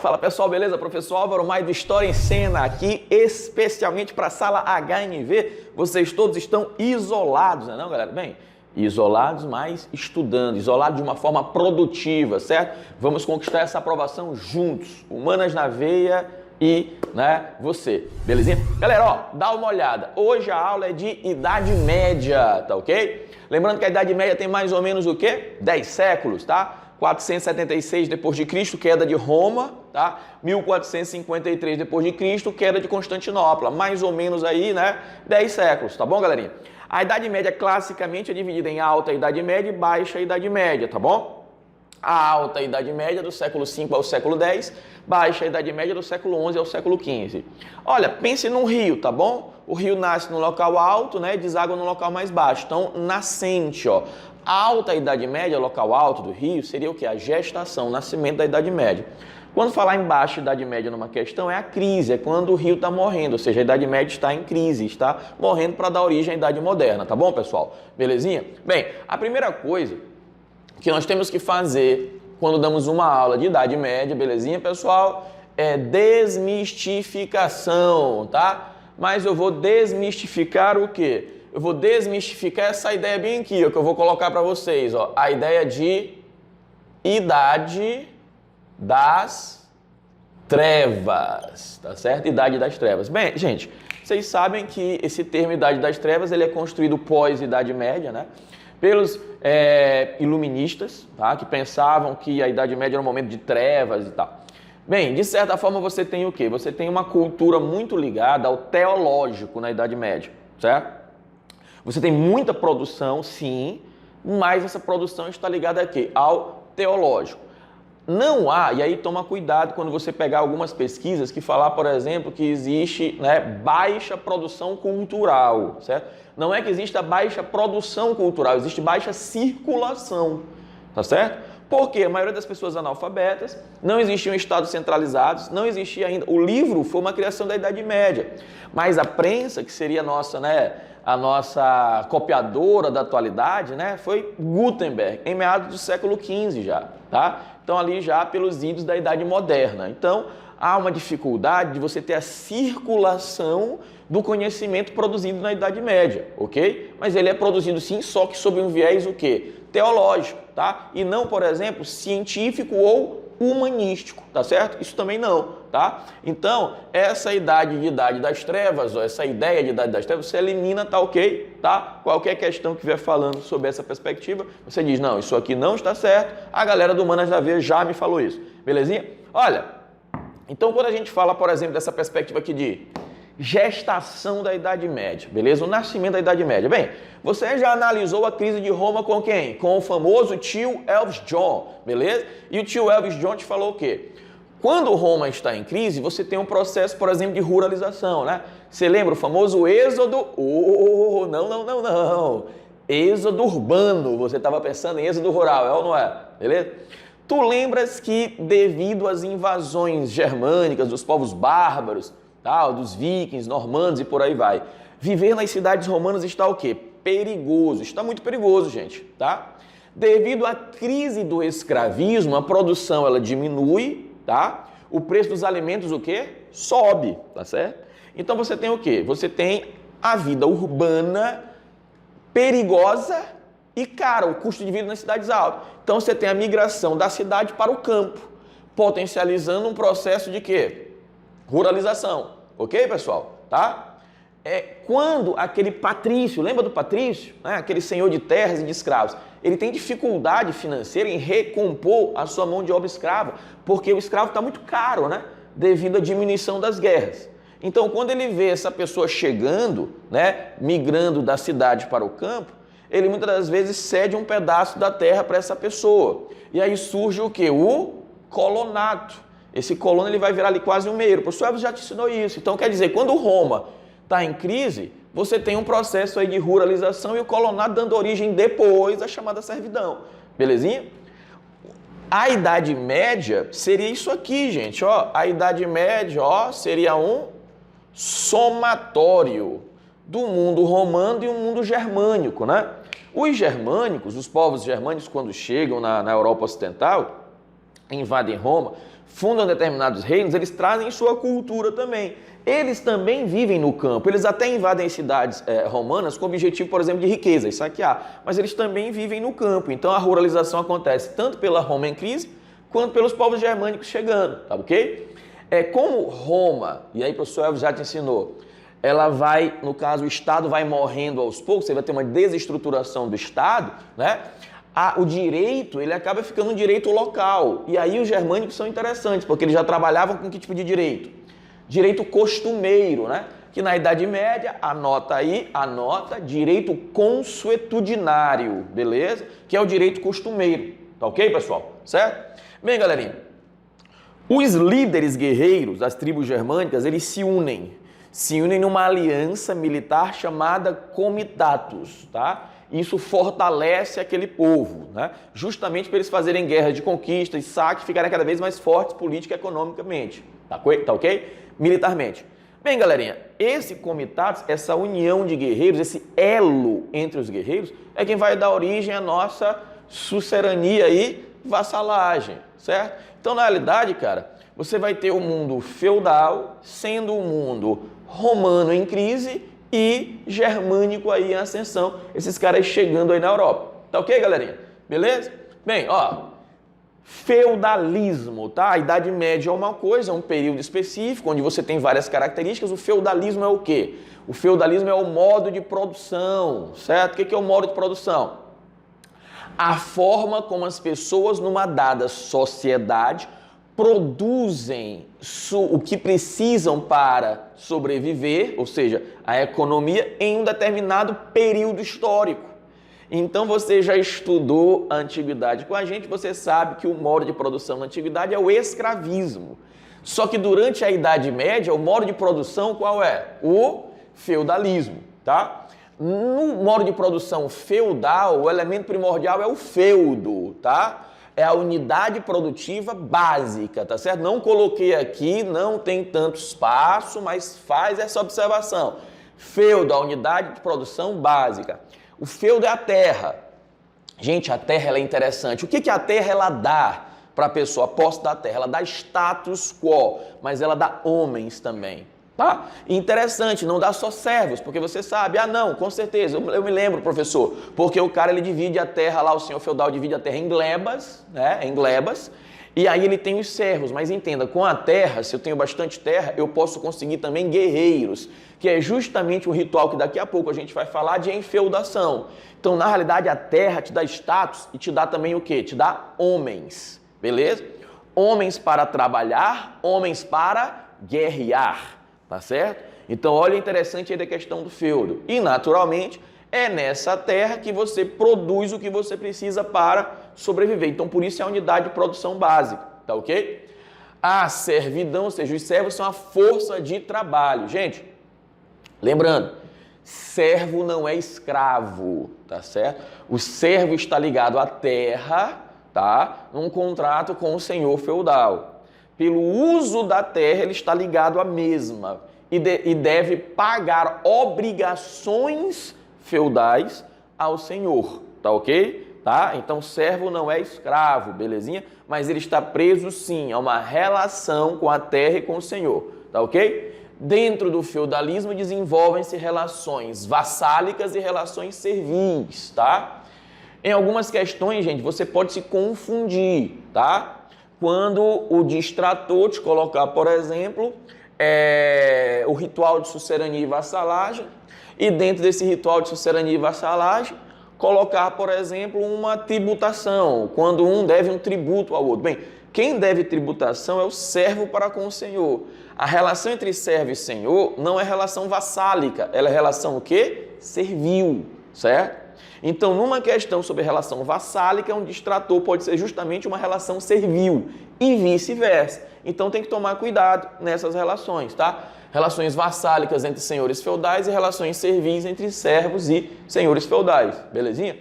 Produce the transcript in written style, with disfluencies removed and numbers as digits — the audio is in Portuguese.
Fala pessoal, beleza? Professor Álvaro Maia do História em Cena aqui, especialmente para a sala HNV. Vocês todos estão isolados, não é não, galera? Bem, isolados, mas estudando, isolados de uma forma produtiva, certo? Vamos conquistar essa aprovação juntos, humanas na veia e, você, belezinha? Galera, ó, dá uma olhada. Hoje a aula é de Idade Média, tá ok? Lembrando que a Idade Média tem mais ou menos o quê? 10 séculos, tá? 476 depois de Cristo, queda de Roma, tá? 1453 depois de Cristo, queda de Constantinopla, mais ou menos aí, 10 séculos, tá bom, galerinha? A Idade Média classicamente é dividida em Alta Idade Média e Baixa Idade Média, tá bom? A Alta Idade Média do século V ao século X, Baixa Idade Média do século XI ao século XV. Olha, pense num rio, tá bom? O rio nasce no local alto, deságua no local mais baixo. Então, nascente, ó. A Alta Idade Média, local alto do rio, seria o quê? A gestação, o nascimento da Idade Média. Quando falar em Baixa Idade Média numa questão, é a crise, é quando o rio está morrendo, ou seja, a Idade Média está em crise, está morrendo para dar origem à Idade Moderna, tá bom, pessoal? Belezinha? Bem, a primeira coisa que nós temos que fazer quando damos uma aula de Idade Média, belezinha, pessoal, é desmistificação, tá? Mas eu vou desmistificar o quê? Eu vou desmistificar essa ideia bem aqui, ó, que eu vou colocar para vocês, ó, a ideia de Idade das Trevas, tá certo? Idade das Trevas. Bem, gente, vocês sabem que esse termo Idade das Trevas, ele é construído pós-Idade Média, pelos iluministas, tá? Que pensavam que a Idade Média era um momento de trevas e tal. Bem, de certa forma você tem o quê? Você tem uma cultura muito ligada ao teológico na Idade Média, certo? Você tem muita produção, sim, mas essa produção está ligada a quê? Ao teológico. Não há, e aí toma cuidado quando você pegar algumas pesquisas que falar, por exemplo, que existe baixa produção cultural, certo? Não é que exista baixa produção cultural, existe baixa circulação, tá certo? Porque a maioria das pessoas analfabetas, não existiam estados centralizados, não existia ainda. O livro foi uma criação da Idade Média, mas a prensa, que seria a nossa copiadora da atualidade, foi Gutenberg, em meados do século XV já, tá? Então ali já pelos idos da Idade Moderna. Então há uma dificuldade de você ter a circulação do conhecimento produzido na Idade Média, ok? Mas ele é produzido sim, só que sob um viés o quê? Teológico, tá? E não, por exemplo, científico ou humanístico, tá certo? Isso também não, tá? Então, essa Idade das Trevas, ó, essa ideia de Idade das Trevas, você elimina, tá ok? Tá? Qualquer questão que vier falando sobre essa perspectiva, você diz, não, isso aqui não está certo, a galera do Humanas da Veia já me falou isso, belezinha? Olha, então quando a gente fala, por exemplo, dessa perspectiva aqui de gestação da Idade Média, beleza? O nascimento da Idade Média. Bem, você já analisou a crise de Roma com quem? Com o famoso tio Elvis John, beleza? E o tio Elvis John te falou o quê? Quando Roma está em crise, você tem um processo, por exemplo, de ruralização, Você lembra o famoso êxodo? Não. Êxodo urbano. Você estava pensando em êxodo rural, é ou não é? Beleza? Tu lembras que devido às invasões germânicas dos povos bárbaros, dos vikings, normandos e por aí vai, viver nas cidades romanas está o quê? Perigoso. Está muito perigoso, gente, tá? Devido à crise do escravismo, a produção ela diminui, tá? O preço dos alimentos o quê? Sobe, tá certo? Então você tem o quê? Você tem a vida urbana perigosa e cara, o custo de vida nas cidades alto. Então você tem a migração da cidade para o campo, potencializando um processo de quê? Ruralização, ok, pessoal? Tá? Quando aquele patrício, lembra do patrício? Aquele senhor de terras e de escravos, ele tem dificuldade financeira em recompor a sua mão de obra escrava, porque o escravo está muito caro, devido à diminuição das guerras. Então, quando ele vê essa pessoa chegando, migrando da cidade para o campo, ele muitas das vezes cede um pedaço da terra para essa pessoa. E aí surge o quê? O colonato. Esse colono ele vai virar ali quase um meio. O professor Elvis já te ensinou isso. Então, quer dizer, quando Roma está em crise, você tem um processo aí de ruralização e o colonato dando origem depois à chamada servidão. Belezinha? A Idade Média seria isso aqui, gente. Ó, a Idade Média seria um somatório do mundo romano e o mundo germânico, Os germânicos, os povos germânicos, quando chegam na Europa Ocidental, invadem Roma, fundam determinados reinos, eles trazem sua cultura também. Eles também vivem no campo, eles até invadem as cidades romanas com o objetivo, por exemplo, de riqueza e saquear, mas eles também vivem no campo. Então a ruralização acontece tanto pela Roma em crise, quanto pelos povos germânicos chegando, tá ok? Como Roma, e aí o professor Elvis já te ensinou, ela vai, no caso, o Estado vai morrendo aos poucos, você vai ter uma desestruturação do Estado, né? O direito, ele acaba ficando um direito local. E aí os germânicos são interessantes, porque eles já trabalhavam com que tipo de direito? Direito costumeiro, né? Que na Idade Média, anota aí, direito consuetudinário, beleza? Que é o direito costumeiro, tá ok, pessoal? Certo? Bem, galerinha, os líderes guerreiros das tribos germânicas, eles se unem numa aliança militar chamada comitatus, tá? Isso fortalece aquele povo, né? Justamente para eles fazerem guerra de conquista e saque, ficarem cada vez mais fortes política e economicamente, tá ok? Militarmente. Bem, galerinha, esse comitatus, essa união de guerreiros, esse elo entre os guerreiros, é quem vai dar origem à nossa sucerania e vassalagem, certo? Então, na realidade, cara, você vai ter o mundo feudal sendo um mundo romano em crise e germânico aí em ascensão, esses caras chegando aí na Europa. Tá ok, galerinha? Beleza? Bem, ó, feudalismo, tá? A Idade Média é uma coisa, é um período específico, onde você tem várias características. O feudalismo é o quê? O feudalismo é o modo de produção, certo? O que é o modo de produção? A forma como as pessoas numa dada sociedade produzem o que precisam para sobreviver, ou seja, a economia, em um determinado período histórico. Então você já estudou a antiguidade com a gente, você sabe que o modo de produção na antiguidade é o escravismo. Só que durante a Idade Média, o modo de produção qual é? O feudalismo, tá? No modo de produção feudal, o elemento primordial é o feudo, tá? É a unidade produtiva básica, tá certo? Não coloquei aqui, não tem tanto espaço, mas faz essa observação. Feudo, a unidade de produção básica. O feudo é a terra. Gente, a terra ela é interessante. O que a terra ela dá para a pessoa? A posse da terra, ela dá status quo, mas ela dá homens também. Tá? Interessante, não dá só servos, porque você sabe, não, com certeza, eu me lembro, professor, porque o cara ele divide a terra lá, o senhor feudal divide a terra em glebas, né, em glebas, e aí ele tem os servos, mas entenda, com a terra, se eu tenho bastante terra, eu posso conseguir também guerreiros, que é justamente um ritual que daqui a pouco a gente vai falar de enfeudação. Então, na realidade, a terra te dá status e te dá também o quê? Te dá homens, beleza? Homens para trabalhar, homens para guerrear. Tá certo? Então, olha o interessante aí da questão do feudo. E, naturalmente, é nessa terra que você produz o que você precisa para sobreviver. Então, por isso é a unidade de produção básica, tá ok? A servidão, ou seja, os servos são a força de trabalho. Gente, lembrando, servo não é escravo, tá certo? O servo está ligado à terra, tá? Num contrato com o senhor feudal. Pelo uso da terra, ele está ligado à mesma e deve pagar obrigações feudais ao senhor, tá ok? Tá? Então, servo não é escravo, belezinha? Mas ele está preso, sim, a uma relação com a terra e com o senhor, tá ok? Dentro do feudalismo, desenvolvem-se relações vassálicas e relações servis, tá? Em algumas questões, gente, você pode se confundir, tá? Quando o distrator te colocar, por exemplo, o ritual de sucerania e vassalagem, e dentro desse ritual de sucerania e vassalagem, colocar, por exemplo, uma tributação, quando um deve um tributo ao outro. Bem, quem deve tributação é o servo para com o senhor. A relação entre servo e senhor não é relação vassálica, ela é relação o quê? Servil, certo? Então, numa questão sobre relação vassálica, um distrator pode ser justamente uma relação servil e vice-versa. Então, tem que tomar cuidado nessas relações, tá? Relações vassálicas entre senhores feudais e relações servis entre servos e senhores feudais, belezinha?